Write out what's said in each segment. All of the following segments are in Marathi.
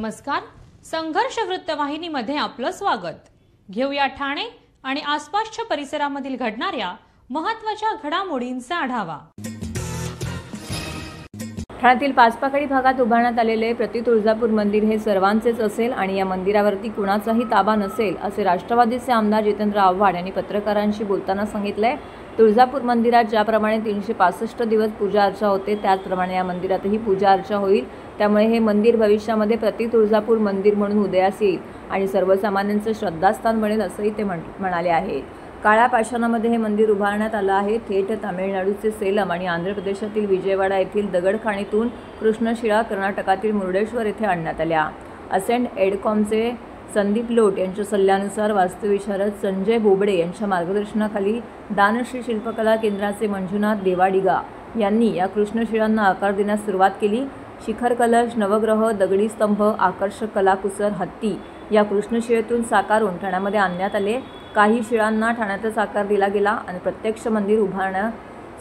नमस्कार. संघर्ष वृत्तवाहिनीमध्ये आपलं स्वागत. घेऊया ठाणे आणि आसपासच्या परिसरामधील घडणाऱ्या महत्त्वाच्या घडामोडींचा आढावा. ठाण्यातील पाचपाकडी भागात उभारण्यात आलेले प्रति तुळजापूर मंदिर हे सर्वांचेच असेल आणि या मंदिरावरती कुणाचाही ताबा नसेल असे राष्ट्रवादीचे आमदार जितेंद्र आव्हाड यांनी पत्रकारांशी बोलताना सांगितले. तुळजापूर मंदिरात ज्याप्रमाणे 365 दिवस पूजा अर्चा होते त्याचप्रमाणे या मंदिरातही पूजा अर्चा होईल. त्यामुळे हे मंदिर भविष्यामध्ये प्रति तुळजापूर मंदिर म्हणून उदयास येईल आणि सर्वसामान्यांचं श्रद्धास्थान बनेल असंही ते म्हणाले आहे. काळ्या पाषाणामध्ये हे मंदिर उभारण्यात आलं आहे. थेट तामिळनाडूचे सेलम आणि आंध्र प्रदेशातील विजयवाडा येथील दगडखाणीतून कृष्णशिळा कर्नाटकातील मुर्डेश्वर येथे आणण्यात आल्या. असेंड एडकॉमचे संदीप लोट यांच्या सल्ल्यानुसार वास्तुविशारद संजय बोबडे यांच्या मार्गदर्शनाखाली दानश्री शिल्पकला केंद्राचे मंजुनाथ देवाडिगा यांनी या कृष्णशिळांना आकार देण्यास सुरुवात केली. शिखर कलश, नवग्रह, दगडी स्तंभ, आकर्षक कलाकुसर, हत्ती या कृष्णशिळेतून साकारून ठाण्यामध्ये आणण्यात आले. काही शिळांना ठाण्यातच आकार दिला गेला आणि प्रत्यक्ष मंदिर उभारण्यास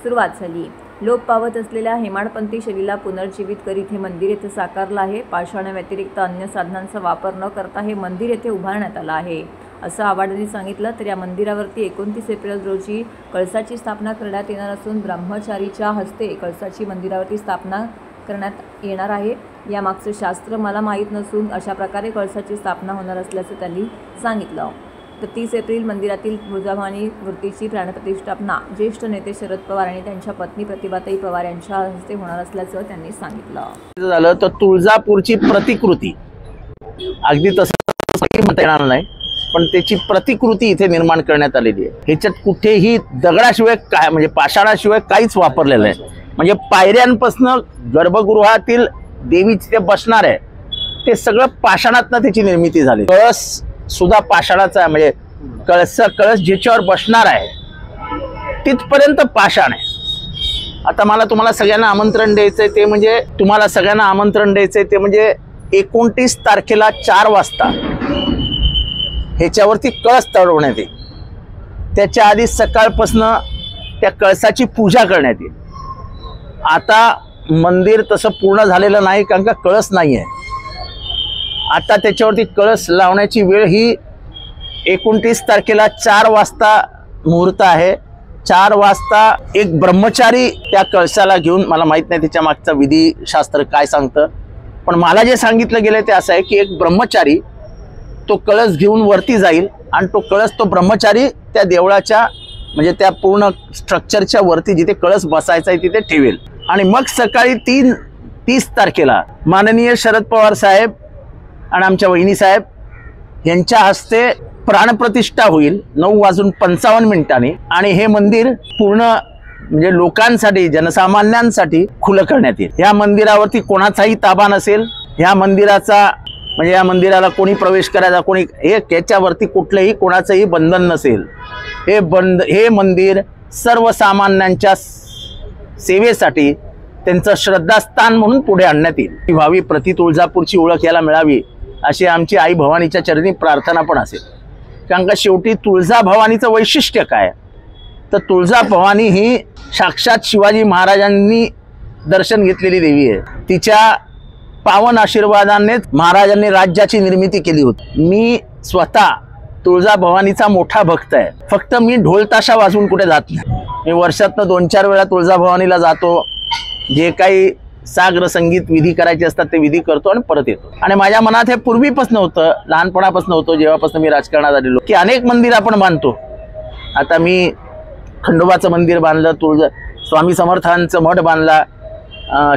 सुरुवात झाली. लोप पावत असलेल्या हेमाडपंथी शैलीला पुनर्जीवित करीत हे मंदिर येथे साकारलं आहे. पाषाणाव्यतिरिक्त अन्य साधनांचा वापर न करता हे मंदिर येथे उभारण्यात आलं आहे असं आव्हाडांनी सांगितलं. तर या मंदिरावरती 29 एप्रिल रोजी कळसाची स्थापना करण्यात येणार असून ब्रह्मचारीच्या हस्ते कळसाची मंदिरावरती स्थापना करण्यात येणार आहे. यामागचं शास्त्र मला माहीत नसून अशा प्रकारे कळसाची स्थापना होणार असल्याचं त्यांनी सांगितलं. तर 30 एप्रिल मंदिरातील तुळजाभवानी मूर्तीची प्राणप्रतिष्ठापना ज्येष्ठ नेते शरद पवार आणि त्यांच्या पत्नी प्रतिभाताई पवार यांच्या हस्ते होणार असल्याचं त्यांनी सांगितलं. झालं तर तुळजापूरची प्रतिकृती अगदी तसं म्हणता येणार नाही, पण त्याची प्रतिकृती इथे निर्माण करण्यात आलेली आहे. ह्याच्यात कुठेही दगडाशिवाय काय म्हणजे पाषाणाशिवाय काहीच वापरलेलं आहे. म्हणजे पायऱ्यांपासून गर्भगृहातील देवीचे ते बसणार आहे ते सगळं पाषाणातनं त्याची निर्मिती झाली. कळस सुद्धा पाषाणाचा आहे. म्हणजे कळस ज्याच्यावर बसणार आहे तिथपर्यंत पाषाण आहे. आता मला तुम्हाला सगळ्यांना आमंत्रण द्यायचंय ते म्हणजे 29 तारखेला 4 वाजता ह्याच्यावरती कळस चढवण्यात येईल. त्याच्या आधी सकाळपासून त्या कळसाची पूजा करण्यात येईल. आता मंदिर तसं पूर्ण झालेलं नाही कारण का कळस नाही आहे. आता त्याच्यावरती कळस लावण्याची वेळ ही 29 तारखेला 4 वाजता मुहूर्त आहे. 4 वाजता एक ब्रह्मचारी त्या कळसाला घेऊन, मला माहित नाही त्याच्या मागचा विधिशास्त्र काय सांगतं, पण मला जे सांगितलं गेलं ते असं आहे की एक ब्रह्मचारी तो कळस घेऊन वरती जाईल आणि तो ब्रह्मचारी त्या देवळाच्या म्हणजे त्या पूर्ण स्ट्रक्चरच्या वरती जिथे कळस बसायचा आहे तिथे ठेवेल. आणि मग सकाळी 30 तारखेला माननीय शरद पवार साहेब आणि आमच्या वहिनी साहेब यांच्या हस्ते प्राणप्रतिष्ठा होईल 9:55 आणि हे मंदिर पूर्ण म्हणजे लोकांसाठी, जनसामान्यांसाठी खुलं करण्यात येईल. या मंदिरावरती कोणाचाही ताबा नसेल. या मंदिराला कोणी प्रवेश करायचा, कोणी याच्यावरती कुठलंही कोणाचंही बंधन नसेल. हे मंदिर सर्वसामान्यांच्या सेवेसाठी त्यांचं श्रद्धास्थान म्हणून पुढे आणण्यात येईल. व्हावी प्रति तुळजापूरची ओळख याला मिळावी अशी आमची आई भवानीच्या चरणी प्रार्थना पण असेल. कारण का शेवटी तुळजाभवानीचं वैशिष्ट्य काय तर तुळजाभवानी ही साक्षात शिवाजी महाराजांनी दर्शन घेतलेली देवी आहे. तिच्या पावन आशीर्वादानेच महाराजांनी राज्याची निर्मिती केली होती. मी स्वतः तुळजाभवानीचा मोठा भक्त आहे. फक्त मी ढोल ताशा वाजवून कुठे जात नाही. मी वर्षातनं 2-4 वेळा तुळजाभवानीला जातो. जे काही साग्र संगीत विधी करायचे असतात ते विधी करतो आणि परत येतो. आणि माझ्या मनात हे पूर्वीपासून होतं, लहानपणापासून होतं, जेव्हापासून मी राजकारणात आलेलो की अनेक मंदिर आपण बांधतो. आता मी खंडोबाचं मंदिर बांधलं, स्वामी समर्थांचं मठ बांधला,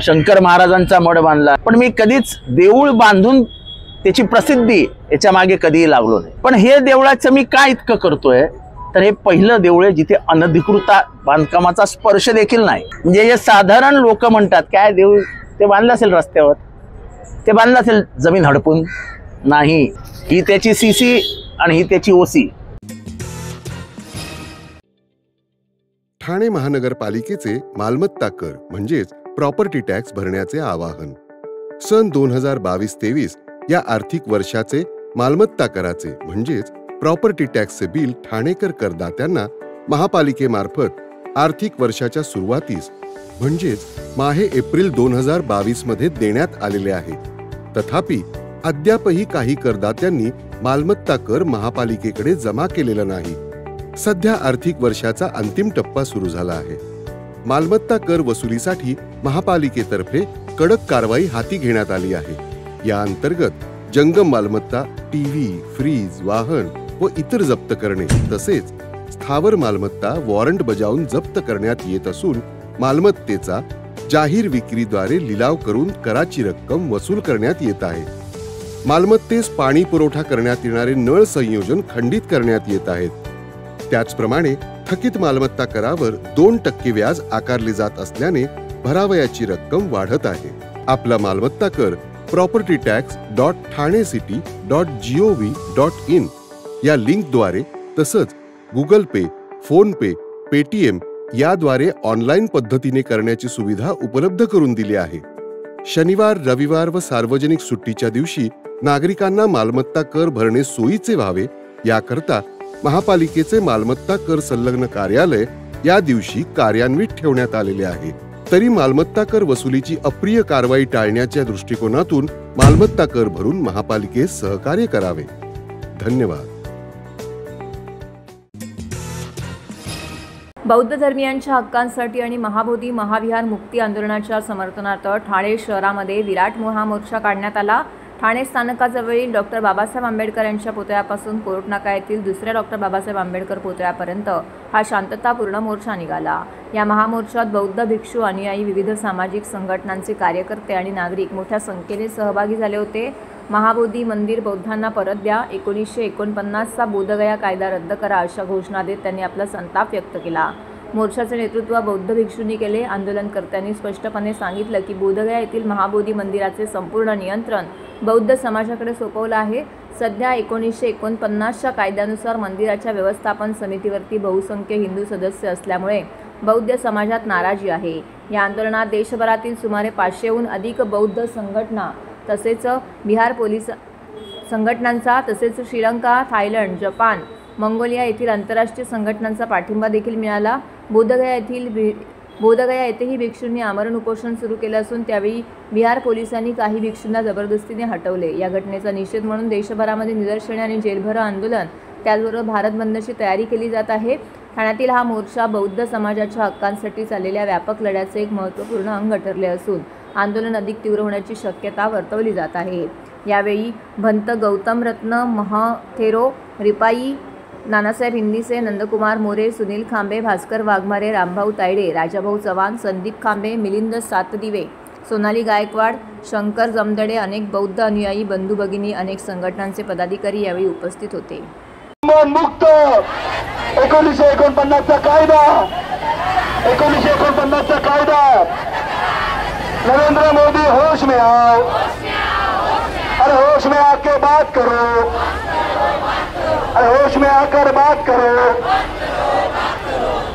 शंकर महाराजांचा मठ बांधला, पण मी कधीच देऊळ बांधून त्याची प्रसिद्धी याच्या मागे कधीही लागलो नाही. पण हे देवळाचं मी काय इतकं करतोय तर हे पहिलं देऊळ आहे जिथे अनधिकृत बांधकामाचा स्पर्श देखील नाही. म्हणजे जे साधारण लोक म्हणतात काय देऊळ ते बांधलं असेल रस्त्यावर, ते बांधलं असेल जमीन हडपून, नाही. ही त्याची सीसी आणि ही त्याची ओसी. ठाणे महानगरपालिकेचे मालमत्ता कर म्हणजेच प्रॉपर्टी टॅक्स भरण्याचे आवाहन. सन 2022-23 या आर्थिक वर्षाचे मालमत्ता कराचे म्हणजेच प्रॉपर्टी टॅक्सचे बिल ठाणेकर करदात्यांना महापालिकेमार्फत आर्थिक वर्षाच्या सुरुवातीस म्हणजेच माहे एप्रिल 2022 मध्ये देण्यात आलेले आहे. तथापि अद्यापही काही करदात्यांनी मालमत्ता कर महापालिकेकडे जमा केलेला नाही। सध्या आर्थिक वर्षाचा अंतिम टप्पा सुरू झाला आहे। मालमत्ता कर वसुलीसाठी महापालिकेतर्फे कडक कारवाई हाती घेण्यात आली आहे। या अंतर्गत जंगम मालमत्ता, टीव्ही, फ्रीज, वाहन व इतर जप्त करणे तसेच स्थावर मालमत्ता वॉरंट बजावून जप्त करण्यात येत असून मालमत्तेचा जाहीर विक्रीद्वारे लिलाव करून कराची रक्कम वसूल करण्यात येत आहे। मालमत्तेस पाणी पुरवठा करण्यात येणारे नळ संयोजन खंडित करण्यात येत आहेत। त्याचप्रमाणे थकीत मालमत्ता करावर 2% व्याज आकारले जात असल्याने भरावयाची रक्कम वाढत आहे। आपला मालमत्ता कर propertytax.thanecity.gov.in या लिंकद्वारे तसंच गुगल पे, फोन पे, पेटीएम याद्वारे ऑनलाईन पद्धतीने करण्याची सुविधा उपलब्ध करून दिली आहे। शनिवार, रविवार व सार्वजनिक सुट्टीच्या दिवशी नागरिकांना मालमत्ता कर भरणे सोयीचे व्हावे याकरता महापालिकेचे मालमत्ता कर संलग्न कार्यालय या दिवशी कार्यान्वित ठेवण्यात आलेले आहे। तरी मालमत्ता कर वसुलीची अप्रिय कारवाई टाळण्याच्या दृष्टिकोनातून मालमत्ता कर भरून महापालिकेस सहकार्य करावे। धन्यवाद। बौद्ध धर्मियांच्या हक्कांसाठी आणि महाबोधी महाविहार मुक्ती आंदोलनाच्या समर्थनार्थ ठाणे शहरामध्ये विराट महामोर्चा काढण्यात आला। ठाणे स्थानकाजवळील डॉक्टर बाबासाहेब आंबेडकर यांच्या पुतळ्यापासून कोर्ट नाका येथील दुसऱ्या डॉक्टर बाबासाहेब आंबेडकर पुतळ्यापर्यंत हा शांततापूर्ण मोर्चा निघाला। या महामोर्चात बौद्ध भिक्षू, अनुयायी, विविध सामाजिक संघटनांचे कार्यकर्ते आणि नागरिक मोठ्या संख्येने सहभागी झाले होते। महाबोधी मंदिर बौद्धांना परत द्या, 1949चा बोधगया कायदा रद्द करा अशा घोषणा देत त्यांनी आपला संताप व्यक्त केला। मोर्चाचे नेतृत्व बौद्ध भिक्षूंनी केले। आंदोलनकर्त्यांनी स्पष्टपणे सांगितलं की बोधगया येथील महाबोधी मंदिराचे संपूर्ण नियंत्रण बौद्ध समाजाकडे सोपवलं आहे। सध्या 1949च्या कायद्यानुसार मंदिराच्या व्यवस्थापन समितीवरती बहुसंख्य हिंदू सदस्य असल्यामुळे बौद्ध समाजात नाराजी आहे। या आंदोलनात देशभरातील सुमारे 500हून अधिक बौद्ध संघटना तसेच बिहार पोलीस संघटनांचा तसेच श्रीलंका, थायलंड, जपान, मंगोलिया येथील आंतरराष्ट्रीय संघटनांचा पाठिंबा देखील मिळाला। बोधगया येथेही भिक्षूंनी आमरण उपोषण सुरू केलं असून त्यावेळी बिहार पोलिसांनी काही भिक्षूंना जबरदस्तीने हटवले। या घटनेचा निषेध म्हणून देशभरामध्ये निदर्शने आणि जेलभर आंदोलन त्याचबरोबर भारत बंदची तयारी केली जात आहे। ठाण्यातील हा मोर्चा बौद्ध समाजाच्या हक्कांसाठी चाललेल्या व्यापक लढ्याचे एक महत्त्वपूर्ण अंग ठरले असून आंदोलन अधिक तीव्र होण्याची शक्यता वर्तवली जात आहे। यावेळी भंत गौतम रत्न महथेरो, रिपाई, नानासाहेब हिंदीसे, नंदकुमार मोरे, सुनील खांबे, भास्कर वाघमारे, रामभाऊ तायडे, राजाभाऊ चव्हाण, संदीप खांबे, मिलिंद सातदिवे, सोनाली गायकवाड, शंकर जमदडे, अनेक बौद्ध अनुयायी, बंधू भगिनी, अनेक संघटनांचे पदाधिकारी यावेळी उपस्थित होते। मुक्त 1949चा कायदा, 1949चा कायदा, नरेंद्र मोदी होश में आओ, अरे होश में आके बात करो, अरे होश में आकर बात करो,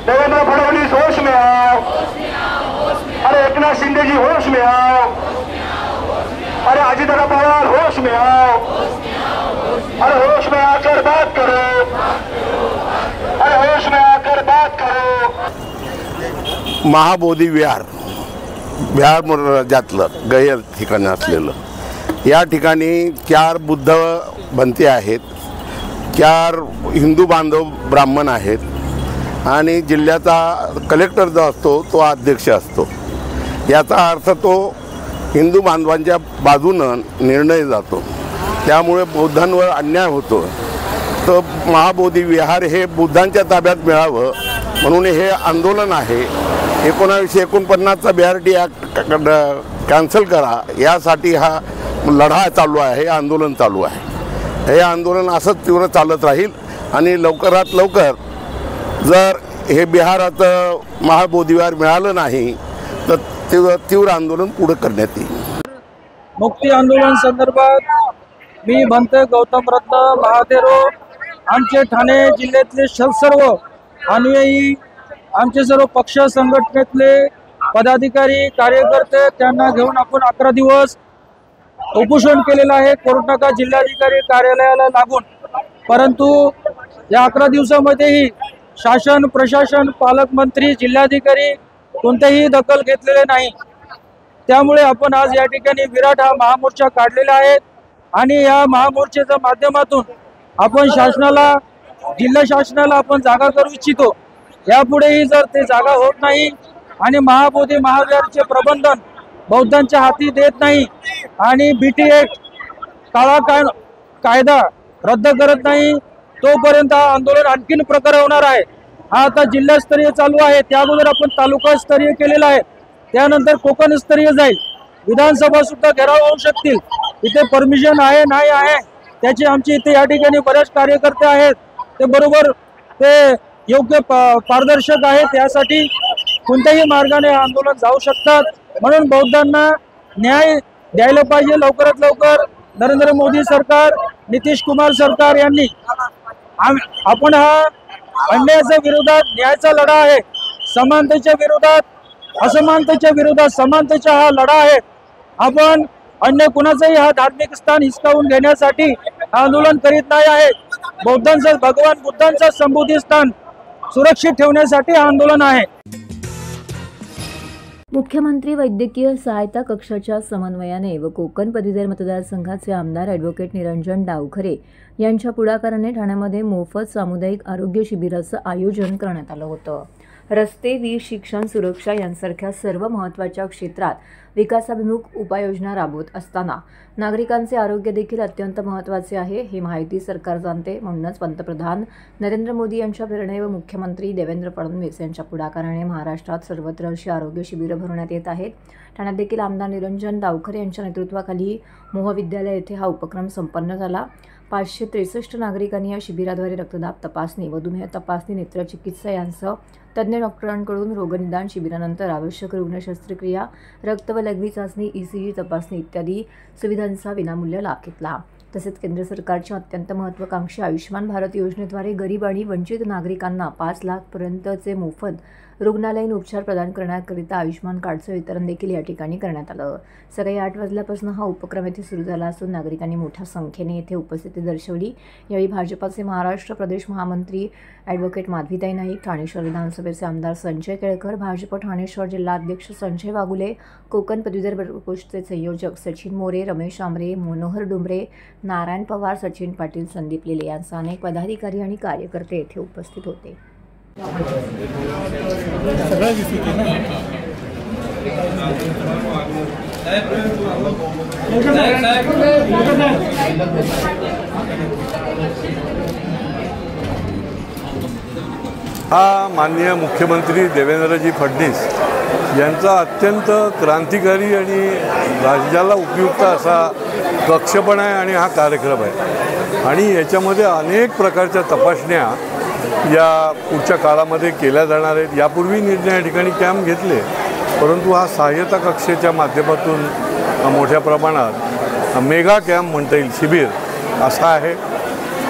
देवेंद्र फडणवीस होश में आओ, अरे एकनाथ शिंदे जी होश में आओ, अरे अजितदादा पवार होश में आओ, अरे होश में आकर बात करो, अरे होश में आकर बात करो। महाबोधी विहार राज्यातलं गैर ठिकाण असलेलं या ठिकाणी 4 बुद्ध भंते आहेत, 4 हिंदू बांधव ब्राह्मण आहेत आणि जिल्ह्याचा कलेक्टर जो असतो तो अध्यक्ष असतो। याचा अर्थ तो हिंदू बांधवांच्या बाजूनं निर्णय जातो, त्यामुळे बौद्धांवर अन्याय होतो। तर महाबोधी विहार हे बुद्धांच्या ताब्यात मिळावं म्हणून हे आंदोलन आहे। 1949चा BRT ॲक्ट कॅन्सल करा यासाठी हा लढा चालू आहे, आंदोलन चालू आहे। हे आंदोलन असंच तीव्र चालत राहील आणि लवकरात लवकर जर हे बिहारात महाबोधी विहार मिळालं नाही तर तीव्र आंदोलन पुढे करण्यात येईल। मुक्ती आंदोलन संदर्भात मी भंत गौतम रत्न महाथेरो, आमचे ठाणे जिल्ह्यातले सर्व अनुयायी, आमचे सर्व पक्ष संघटनेतले पदाधिकारी कार्यकर्ते त्यांना घेऊन आपण 11 दिवस उपोषण केलेलं आहे कोर्ट नाका जिल्हाधिकारी कार्यालयाला लागून। परंतु या 11 दिवसामध्येही शासन, प्रशासन, पालकमंत्री, जिल्हाधिकारी कोणतेही दखल घेतलेले नाही। त्यामुळे आपण आज या ठिकाणी विराट हा महामोर्चा काढलेला आहे। आणि या महामोर्चाच्या माध्यमातून आपण शासनाला, जिल्हा शासनाला आपण जागा करू इच्छितो। यापुढेही जर ते जागा होत नाही आणि महाबोधी महाविहारचे प्रबंधन बौद्धांच्या हाती देत नाही आणि BT ऍक्ट काळा कायदा रद्द करत नाही तोपर्यंत हा आंदोलन आणखीन प्रखर होणार आहे। हा आता जिल्हास्तरीय चालू आहे, त्या अगोदर आपण तालुकास्तरीय केलेला आहे, त्यानंतर कोकणस्तरीय जाईल, विधानसभा सुद्धा घेराव होऊ शकतील। इथे परमिशन आहे नाही आहे त्याची आमची इथे या ठिकाणी बरेच कार्यकर्ते आहेत, ते बरोबर ते योग्य पारदर्शक आहे, त्यासाठी कोणत्याही मार्गाने आंदोलन जाऊ शकतात। म्हणून बौद्धांना न्याय द्यायला पाहिजे लवकरात लवकर। नरेंद्र मोदी सरकार, नितीश कुमार सरकार यांनी आपण हा अन्यायाच्या विरोधात न्यायाचा लढा आहे, समानतेच्या विरोधात असमानतेच्या विरोधात समानतेचा हा लढा आहे। आपण अन्य कुणाचंही हा धार्मिक स्थान हिसकावून घेण्यासाठी आंदोलन करीत नाही आहे। बौद्धांचं, भगवान बुद्धांचं संबोधी स्थान सुरक्षित ठेवण्यासाठी आंदोलन आहे। मुख्यमंत्री वैद्यकीय सहायता कक्षाच्या समन्वयाने व कोकण पदवीधर मतदारसंघाचे आमदार ॲडव्होकेट निरंजन डावखरे यांच्या पुढाकाराने ठाण्यामध्ये मोफत सामुदायिक आरोग्य शिबिराचं आयोजन करण्यात आलं होतं। रस्ते, वीज, शिक्षण, सुरक्षा यांसारख्या सर्व महत्त्वाच्या क्षेत्रात विकासाभिमुख उपाययोजना राबवत असताना नागरिकांचे आरोग्य देखील अत्यंत महत्त्वाचे आहे, हे माहिती सरकार जाणते। म्हणूनच पंतप्रधान नरेंद्र मोदी यांच्या प्रेरणेने व मुख्यमंत्री देवेंद्र फडणवीस यांच्या पुढाकाराने महाराष्ट्रात सर्वत्र अशी आरोग्य शिबिरं भरवण्यात येत आहेत। ठाण्यात देखील आमदार निरंजन डावखरे यांच्या नेतृत्वाखाली मोहविद्यालय येथे हा उपक्रम संपन्न झाला। 563 नागरिकांनी या शिबिराद्वारे रक्तदाब तपासणी, मधुमेह तपासणी, नेत्रचिकित्सा यांसह तज्ज्ञ डॉक्टरांकडून रोगनिदान शिबिरानंतर आवश्यक रुग्ण शस्त्रक्रिया, रक्त व लघवी चाचणी, ECG तपासणी इत्यादी सुविधांचा विनामूल्य लाभ घेतला। तसेच केंद्र सरकारच्या अत्यंत महत्त्वाकांक्षी आयुष्मान भारत योजनेद्वारे गरीब आणि वंचित नागरिकांना 5 लाखपर्यंतचे मोफत रुग्णालयीन उपचार प्रदान करण्याकरिता आयुष्मान कार्डचं वितरण देखील या ठिकाणी करण्यात आलं। सकाळी 8 वाजल्यापासून हा उपक्रम येथे सुरू झाला असून नागरिकांनी मोठ्या संख्येने येथे उपस्थिती दर्शवली। यावेळी भाजपाचे महाराष्ट्र प्रदेश महामंत्री ॲडव्होकेट माधवीताई नाईक, ठाणे शहर विधानसभेचे आमदार संजय केळकर, भाजप ठाणे शहर जिल्हाध्यक्ष संजय वागुले, कोकण पदवीधर प्रकोष्ठचे संयोजक सचिन मोरे, रमेश आमरे, मनोहर डुंबरे, नारायण पवार, सचिन पाटील, संदीप लेले यांसह अनेक पदाधिकारी आणि कार्यकर्ते येथे उपस्थित होते। हा माननीय मुख्यमंत्री देवेंद्रजी फडणवीस यांचा अत्यंत क्रांतिकारी आणि राज्याला उपयुक्त असा कक्ष पण आहे आणि हा कार्यक्रम आहे आणि याच्यामध्ये अनेक प्रकारच्या तपासण्या या पुढच्या काळामध्ये केल्या जाणार आहेत। यापूर्वी निर्णय या ठिकाणी कॅम्प घेतले, परंतु हा सहाय्यता कक्षेच्या माध्यमातून मोठ्या प्रमाणात मेगा कॅम्प म्हणता येईल, शिबिर असा आहे।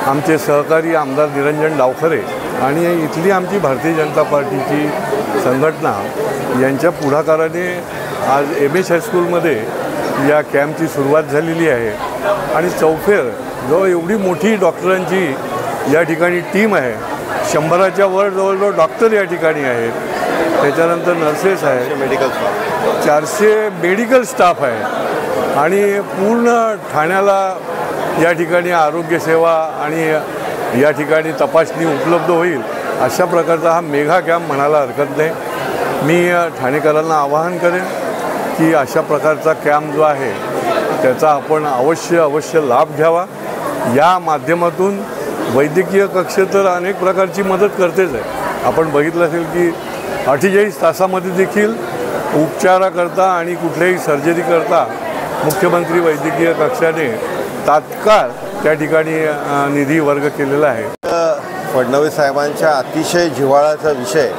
आमचे सहकारी आमदार निरंजन डावखरे आणि इथली आमची भारतीय जनता पार्टीची संघटना यांच्या पुढाकाराने आज MS हायस्कूलमध्ये या कॅम्पची सुरुवात झालेली आहे आणि चौफेर जो एवढी मोठी डॉक्टरांची या ठिकाणी टीम आहे, 100च्या वर जवळजवळ डॉक्टर या ठिकाणी आहेत, त्याच्यानंतर नर्सेस आहेत, 400 मेडिकल स्टाफ आहे आणि पूर्ण ठाण्याला या ठिकाणी आरोग्यसेवा आणि या ठिकाणी तपासणी उपलब्ध होईल अशा प्रकारचा हा मेगा कॅम्प म्हणायला हरकत नाही। मी ठाणेकरांना आवाहन करेन की अशा प्रकारचा कॅम्प जो आहे त्याचा आपण अवश्य लाभ घ्यावा। या माध्यमातून वैद्यकीय कक्ष तर अनेक प्रकारची मदत करतेच आहे। आपण बघितलं असेल की 48 तासामध्ये देखील उपचाराकरता आणि कुठल्याही सर्जरी करता मुख्यमंत्री वैद्यकीय कक्षाने तात्काळ त्या ठिकाणी निधी वर्ग केलेला आहे। फडणवीस साहेबांच्या अतिशय जिव्हाळ्याचा विषय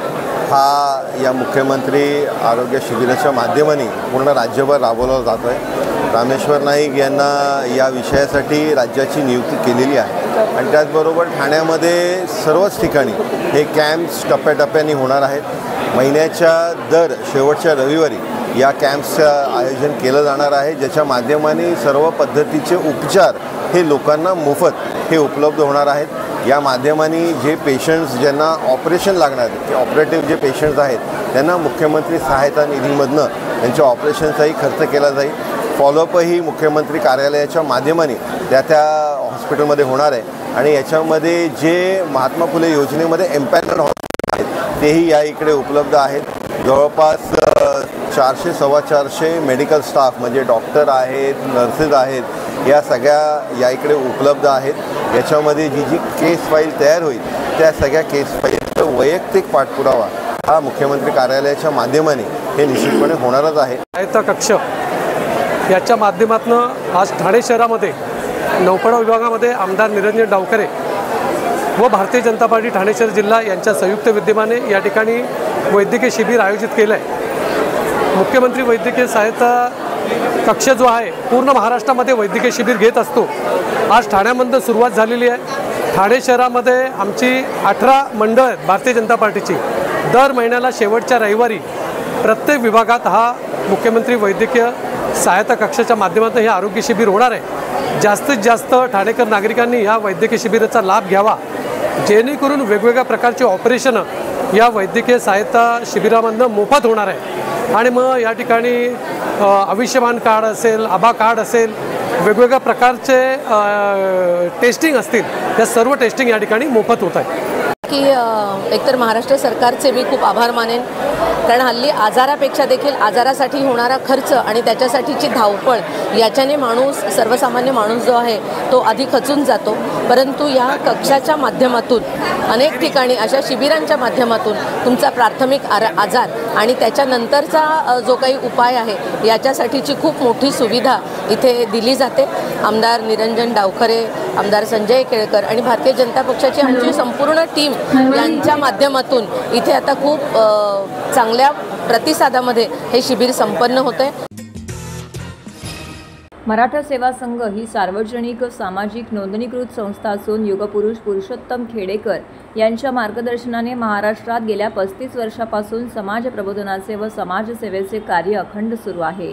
हा या मुख्यमंत्री आरोग्य शिबिराच्या माध्यमाने पूर्ण राज्यभर राबवला जातो आहे। रामेश्वर नाईक यांना या विषयासाठी राज्याची नियुक्ती केलेली आहे आणि त्याचबरोबर ठाण्यामध्ये सर्वच ठिकाणी हे कॅम्प्स टप्प्याटप्प्याने होणार आहेत। महिन्याच्या दर शेवटच्या रविवारी या कॅम्प्सचं आयोजन केलं जाणार आहे, ज्याच्या माध्यमाने सर्व पद्धतीचे उपचार हे लोकांना मोफत हे उपलब्ध होणार आहेत। या माध्यमाने जे पेशंट्स ज्यांना ऑपरेशन लागणार ते ऑपरेटिव्ह जे पेशंट्स आहेत त्यांना मुख्यमंत्री सहायता निधीमधनं त्यांच्या ऑपरेशनचाही खर्च केला जाईल फॉलोअपही मुख्यमंत्री कार्यालयाच्या माध्यमाने त्या हॉस्पिटलमध्ये होणार आहे आणि याच्यामध्ये जे महात्मा फुले योजनेमध्ये एम्पॅनल हॉस्पिटल आहेत तेही या इकडे उपलब्ध आहेत. जवळपास 400-450 मेडिकल स्टाफ म्हणजे डॉक्टर आहेत, नर्सेस आहेत, या सगळ्या या इकडे उपलब्ध आहेत. याच्यामध्ये जी केस फाईल तयार होईल त्या सगळ्या केस फाईलचा वैयक्तिक पाठपुरावा हा मुख्यमंत्री कार्यालयाच्या माध्यमाने हे निश्चितपणे होणारच आहे. सहायता कक्ष याच्या माध्यमातून आज ठाणे शहरामध्ये नौपाडा विभागामध्ये आमदार निरंजन डावखरे व भारतीय जनता पार्टी ठाणे शहर जिल्हा यांच्या संयुक्त विद्यमाने या ठिकाणी वैद्यकीय शिबिर आयोजित केलं आहे. मुख्यमंत्री वैद्यकीय सहायता कक्ष जो आहे पूर्ण महाराष्ट्रामध्ये वैद्यकीय शिबिर घेत असतो. आज ठाण्यामध्ये सुरुवात झालेली आहे. ठाणे शहरामध्ये आमची 18 मंडळ आहेत भारतीय जनता पार्टीची. दर महिन्याला शेवटच्या रविवारी प्रत्येक विभागात हा मुख्यमंत्री वैद्यकीय सहायता कक्षाच्या माध्यमातून हे आरोग्य शिबिर होणार आहे. जास्तीत जास्त ठाणेकर नागरिकांनी या वैद्यकीय शिबिराचा लाभ घ्यावा जेणेकरून वेगवेगळ्या प्रकारचे ऑपरेशनं या वैद्यकीय सहायता शिबिरामधनं मोफत होणार आहे. आणि मग या ठिकाणी आयुष्यमान कार्ड असेल, आभा कार्ड असेल, वेगवेगळ्या प्रकारचे टेस्टिंग असतील, या सर्व टेस्टिंग या ठिकाणी मोफत होत आहे. की एकतर महाराष्ट्र सरकारचे मी खूप आभार मानेन, कारण हल्ली आजारापेक्षा देखील आजारासाठी होणारा खर्च आणि त्याच्यासाठीची धावपळ याच्याने माणूस, सर्वसामान्य माणूस जो आहे तो आधी खचून जातो. परंतु या कक्षाच्या माध्यमातून अनेक ठिकाणी अशा शिबिरांच्या माध्यमातून तुमचा प्राथमिक आजार आणि त्याच्यानंतरचा जो काही उपाय आहे याच्यासाठीची खूप मोठी सुविधा इथे दिली जाते. आमदार निरंजन डावखरे, आमदार संजय केळकर आणि भारतीय जनता पक्षाची आमची संपूर्ण टीम यांच्या माध्यमातून इथे आता खूप चांगल्या प्रतिसादामध्ये हे शिबिर संपन्न होते. मराठा सेवा संघ ही सार्वजनिक सामाजिक नोंदणीकृत संस्था असून युगपुरुष पुरुषोत्तम खेडेकर यांच्या मार्गदर्शनाने महाराष्ट्रात गेल्या 35 वर्षापासून समाज प्रबोधनाचे व समाजसेवेचे कार्य अखंड सुरू आहे.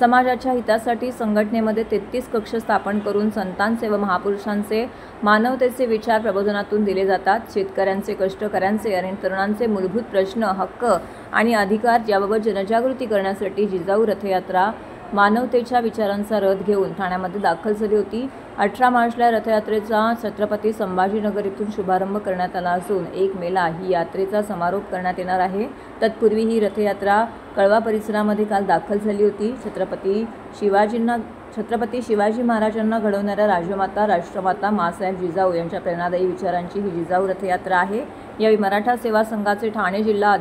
समाजाच्या हितासाठी संघटनेमध्ये 33 कक्ष स्थापन करून संतांचे व महापुरुषांचे मानवतेचे विचार प्रबोधनातून दिले जातात. शेतकऱ्यांचे, कष्टकऱ्यांचे आणि तरुणांचे मूलभूत प्रश्न, हक्क आणि अधिकार याबाबत जनजागृती करण्यासाठी जिजाऊ रथयात्रा मानवतेच्या विचारांचा रथ घेऊन ठाण्यामध्ये दाखल झाली होती. 18 मार्चला रथयात्रेचा छत्रपती संभाजीनगर येथून शुभारंभ करण्यात आला असून 1 मेला ही यात्रेचा समारोप करण्यात येणार आहे. तत्पूर्वी ही रथयात्रा कळवा परिसरामध्ये काल दाखल झाली होती. छत्रपती शिवाजी महाराजांना घडवणाऱ्या राजमाता, राष्ट्रमाता माँसाहेब जिजाऊ यांच्या प्रेरणादायी विचारांची ही जिजाऊ रथयात्रा आहे. यावेळी मराठा सेवा संघाचे ठाणे जिल्हा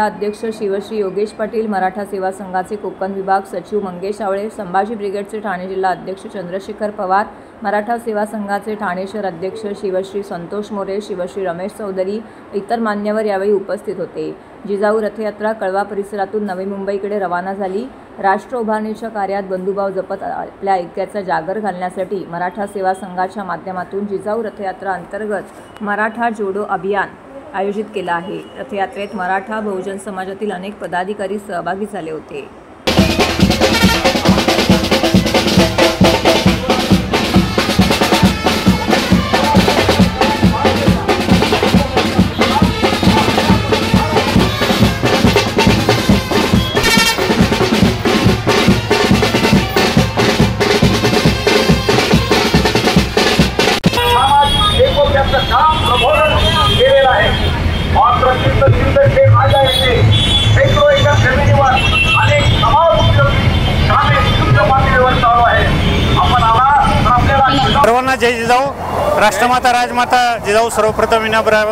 अध्यक्ष शिवश्री योगेश पाटील, मराठा सेवा संघाचे कोकण विभाग सचिव मंगेश आवळे, संभाजी ब्रिगेडचे ठाणे जिल्हा अध्यक्ष चंद्रशेखर पवार, मराठा सेवा संघाचे ठाणे शहर अध्यक्ष शिवश्री संतोष मोरे, शिवश्री रमेश चौधरी, इतर मान्यवर यावेळी उपस्थित होते. जिजाऊ रथयात्रा कळवा परिसरातून नवी मुंबईकडे रवाना झाली. राष्ट्र उभारणीच्या कार्यात बंधुभाव जपत आपल्या ऐक्याचा जागर घालण्यासाठी मराठा सेवा संघाच्या माध्यमातून जिजाऊ रथयात्रा अंतर्गत मराठा जोडो अभियान आयोजित केलं आहे. रथयात्रेत मराठा बहुजन समाजातील अनेक पदाधिकारी सहभागी झाले होते. काम प्रबोधन केलेलं आहे. प्रसिद्ध सिद्धेश्वर राजा येथे शेकडो एकर जमिनीवर अनेक समाजोपयोगी कामे युद्ध पातळीवर चालू आहे. आपण आला तर आपल्याला सर्वांना जय जिजाऊ. राष्ट्रमाता राजमाता जिजाऊ सर्वप्रथम विनम्र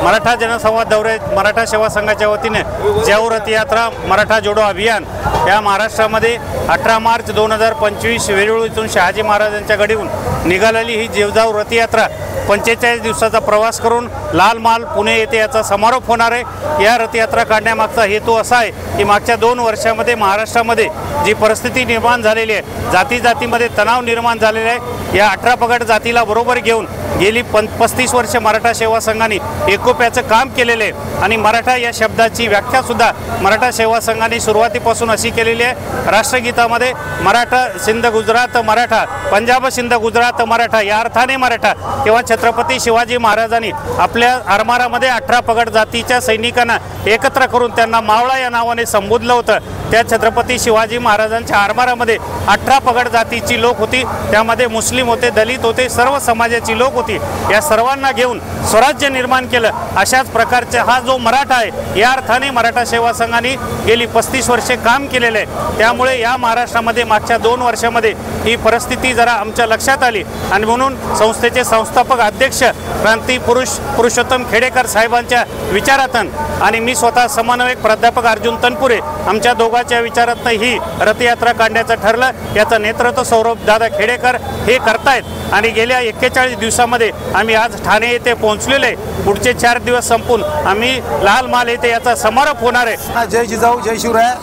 मराठा जनसंवाद दौरे मराठा सेवा संघाच्या वतीने जिजाऊ रथयात्रा मराठा जोडो अभियान या महाराष्ट्रामध्ये 18 मार्च 2025 वेरूळ इथून शहाजी महाराजांच्या गडीहून निघालेली ही जिजाऊ रथयात्रा 45 दिवसाचा प्रवास करून लाल महाल पुणे येथे याचा समारोप होणार आहे. या रथयात्रा काढण्यामागचा हेतू असा आहे की मागच्या 2 वर्षामध्ये महाराष्ट्रामध्ये जी परिस्थिती निर्माण झालेली आहे, जातीमध्ये तणाव निर्माण झालेला आहे, या 18 पगड जातीला बरोबर घेऊन गेली 35 वर्ष मराठा सेवा संघाने एकोप्याचं काम केलेले आहे आणि मराठा या शब्दाची व्याख्यासुद्धा मराठा सेवा संघाने सुरुवातीपासून अशी केलेली आहे। राष्ट्रगीतामध्ये मराठा सिंध गुजरात मराठा, पंजाब सिंध गुजरात मराठा या अर्थाने मराठा किंवा छत्रपती शिवाजी महाराजांनी आपल्या आरमारामध्ये 18 पगड जातीच्या सैनिकांना एकत्र करून त्यांना मावळा या नावाने संबोधलं होतं। त्या छत्रपती शिवाजी महाराजांच्या आरमारामध्ये 18 पगड जातीची लोक होती, त्यामध्ये मुस्लिम होते, दलित होते, सर्व समाजाची लोक होती। या सर्वांना घेऊन स्वराज्य निर्माण केलं। अशाच प्रकारचा हा जो मराठा आहे या अर्थाने मराठा सेवा संघाने गेली 35 वर्षे काम केलेलं आहे। त्यामुळे या महाराष्ट्रामध्ये मागच्या 2 वर्षामध्ये ही परिस्थिती जरा आमच्या लक्षात आली आणि म्हणून संस्थेचे संस्थापक अध्यक्ष क्रांती पुरुषोत्तम खेडेकर साहेबांच्या विचारातून आणि मी स्वतः समन्वयक प्राध्यापक अर्जुन तनपुरे आमच्या दोघांच्या विचारातून ही रथयात्रा काढण्याचं ठरलं। याचं नेतृत्व सौरभ दादा खेडेकर हे करतायत आणि गेल्या 41 दिवसामध्ये आम्ही आज ठाणे येथे पोहोचलेलो आहे। पुढचे 4 दिवस संपून आम्ही लाल महाल येथे याचा समारोप होणार आहे। जय जिजाऊ जय शिवराय।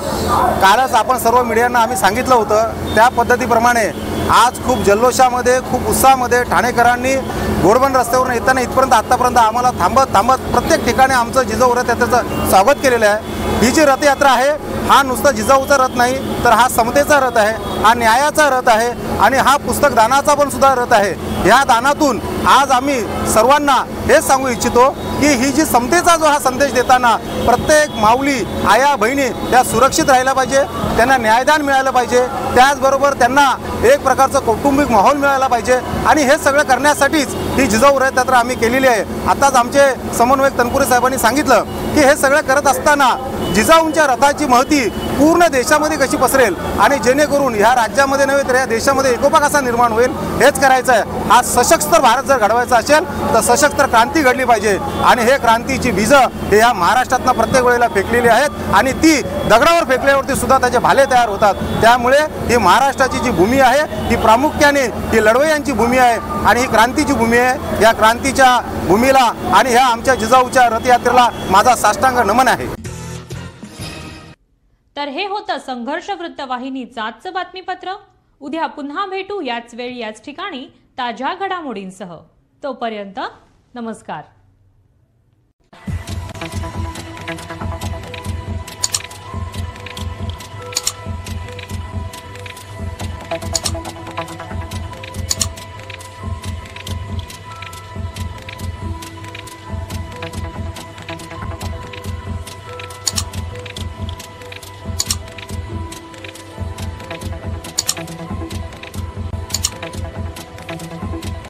कालच आपण सर्व मीडियांना आम्ही सांगितलं होतं त्या पद्धतीप्रमाणे आज खूप जल्लोषामध्ये खूप उत्साहामध्ये ठाणेकरांनी घोडबंद रस्त्यावरून येताना इथपर्यंत आत्तापर्यंत आम्हाला थांबत प्रत्येक ठिकाणी आमचं जिजाऊ रथयात्रेचं स्वागत केलेलं आहे। ही जी रथयात्रा आहे हा नुसता जिजाऊचा रथ नाही तर हा समतेचा रथ आहे, हा न्यायाचा रथ आहे आणि हा पुस्तक दानाचा पण सुद्धा रथ आहे। या दानातून आज आम्ही सर्वांना हेच सांगू इच्छितो की ही जी समतेचा जो हा संदेश देताना प्रत्येक माऊली आया बहिणी त्या सुरक्षित राहायला पाहिजे, त्यांना न्यायदान मिळालं पाहिजे, त्याचबरोबर त्यांना एक प्रकारचं कौटुंबिक माहोल मिळाला पाहिजे आणि हे सगळं करण्यासाठीच ही जिजाऊ रथयात्रा आम्ही केलेली आहे। आताच आमचे समन्वयक तनपुरे साहेबांनी सांगितलं की हे सगळं करत असताना जिजाऊंच्या रथाची महती पूर्ण देशामध्ये कशी पसरेल आणि जेणेकरून ह्या राज्यामध्ये नव्हे तर या देशामध्ये एकोपा कसा निर्माण होईल हेच करायचं आहे। हा सशस्त्र भारत जर घडवायचा असेल तर सशस्त्र क्रांती घडली पाहिजे आणि हे क्रांतीची बीजं हे या महाराष्ट्रातनं प्रत्येक वेळेला फेकलेली आहेत आणि ती दगडावर फेकल्यावरती सुद्धा त्याचे भाले तयार होतात। त्यामुळे ही महाराष्ट्राची जी भूमी आहे ही प्रामुख्याने ही लढवय्यांची भूमी आहे आणि ही क्रांतीची भूमी आहे। या क्रांतीच्या भूमीला आणि ह्या आमच्या जिजाऊच्या रथयात्रेला माझा साष्टांग नमन आहे। तर हे होतं संघर्ष वृत्तवाहिनीचं आजचं बातमीपत्र। उद्या पुन्हा भेटू याच वेळी याच ठिकाणी ताज्या घडामोडींसह। तोपर्यंत नमस्कार।